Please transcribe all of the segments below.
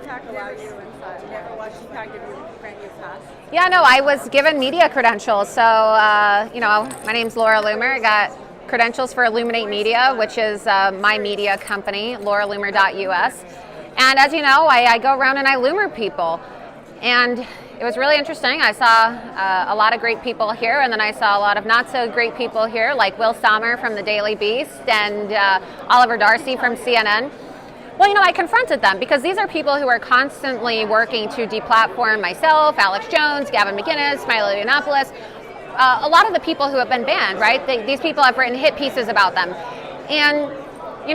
CPAC allow you inside? Did you ever watch CPAC give you grant you a pass? Yeah, no, I was given media credentials. So, my name's Laura Loomer. I got credentials for Illuminate Media, which is my media company, lauraloomer.us. And as you know, I go around and I loomer people. And it was really interesting. I saw a lot of great people here, and then I saw a lot of not so great people here, like Sommer from the Daily Beast and Oliver Darcy from CNN. Well, I confronted them because these are people who are constantly working to deplatform myself, Alex Jones, Gavin McInnes, Milo Yiannopoulos, a lot of the people who have been banned, right? These people have written hit pieces about them. And,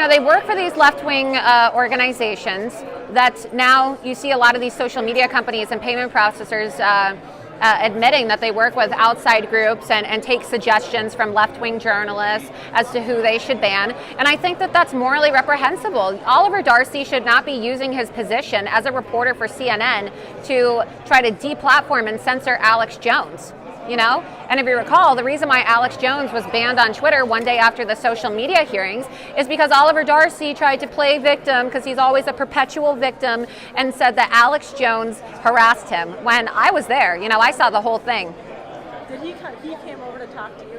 they work for these left-wing organizations that now you see a lot of these social media companies and payment processors admitting that they work with outside groups and take suggestions from left-wing journalists as to who they should ban. And I think that that's morally reprehensible. Oliver Darcy should not be using his position as a reporter for CNN to try to deplatform and censor Alex Jones. And if you recall, the reason why Alex Jones was banned on Twitter one day after the social media hearings is because Oliver Darcy tried to play victim, because he's always a perpetual victim, and said that Alex Jones harassed him. When I was there, I saw the whole thing. Did he came over to talk to you?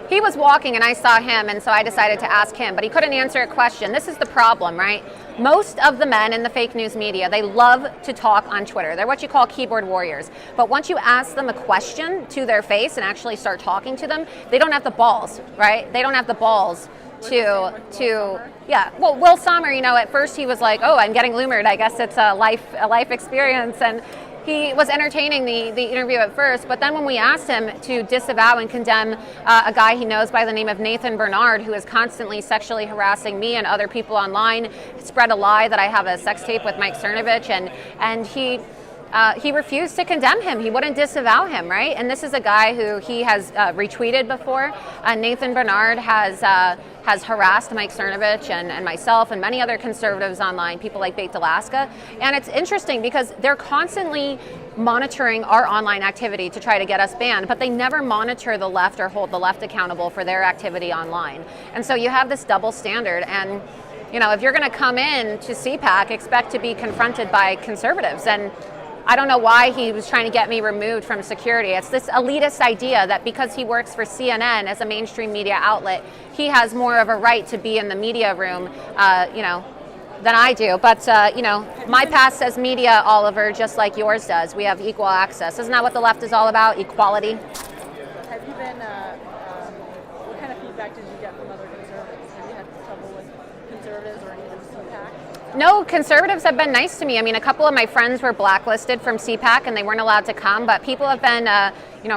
He was walking and I saw him, and so I decided to ask him, but he couldn't answer a question. This is the problem, right? Most of the men in the fake news media, they love to talk on Twitter. They're what you call keyboard warriors. But once you ask them a question to their face and actually start talking to them, they don't have the balls, right? They don't have the balls Will Sommer, at first he was like, oh, I'm getting loomered. I guess it's a life experience. And he was entertaining the interview at first, but then when we asked him to disavow and condemn a guy he knows by the name of Nathan Bernard, who is constantly sexually harassing me and other people online, spread a lie that I have a sex tape with Mike Cernovich, and he refused to condemn him. He wouldn't disavow him, right? And this is a guy who he has retweeted before. Nathan Bernard has harassed Mike Cernovich and myself and many other conservatives online, people like Baked Alaska. And it's interesting because they're constantly monitoring our online activity to try to get us banned, but they never monitor the left or hold the left accountable for their activity online. And so you have this double standard. And if you're going to come in to CPAC, expect to be confronted by conservatives. And I don't know why he was trying to get me removed from security. It's this elitist idea that because he works for CNN as a mainstream media outlet, he has more of a right to be in the media room, than I do. But, my pass says media, Oliver, just like yours does. We have equal access. Isn't that what the left is all about? Equality? Have you been, what kind of feedback did you get from other conservatives? Have you had trouble with conservatives or even CPAC? No, conservatives have been nice to me. I mean, a couple of my friends were blacklisted from CPAC and they weren't allowed to come, but people have been,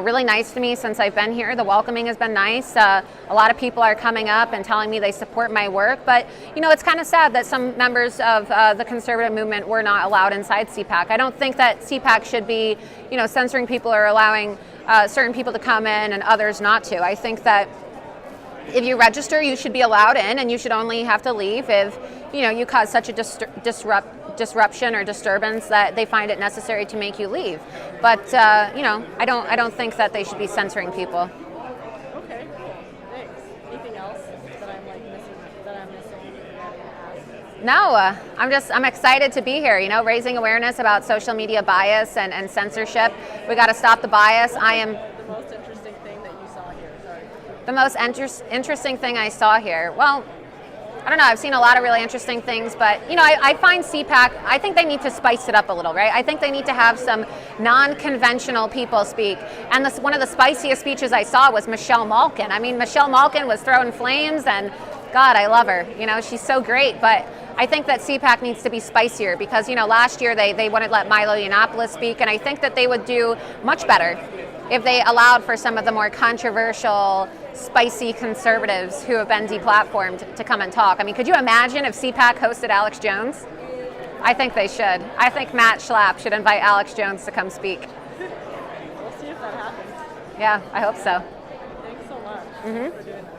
really nice to me since I've been here. The welcoming has been nice. A lot of people are coming up and telling me they support my work, but, it's kind of sad that some members of the conservative movement were not allowed inside CPAC. I don't think that CPAC should be, censoring people or allowing certain people to come in and others not to. I think that if you register, you should be allowed in, and you should only have to leave if, you cause such a disruption or disturbance that they find it necessary to make you leave. But, I don't think that they should be censoring people. Okay, cool. Thanks. Anything else that I'm missing? No, I'm excited to be here, raising awareness about social media bias and censorship. We got to stop the bias. The most interesting thing that you saw here, sorry. The most interesting thing I saw here, well, I don't know, I've seen a lot of really interesting things, but, I find CPAC, I think they need to spice it up a little, right? I think they need to have some non-conventional people speak. And one of the spiciest speeches I saw was Michelle Malkin. I mean, Michelle Malkin was throwing flames, and God, I love her. She's so great, but I think that CPAC needs to be spicier because, last year they wouldn't let Milo Yiannopoulos speak, and I think that they would do much better if they allowed for some of the more controversial, spicy conservatives who have been deplatformed to come and talk. I mean, could you imagine if CPAC hosted Alex Jones? I think they should. I think Matt Schlapp should invite Alex Jones to come speak. We'll see if that happens. Yeah, I hope so. Thanks so much for doing that.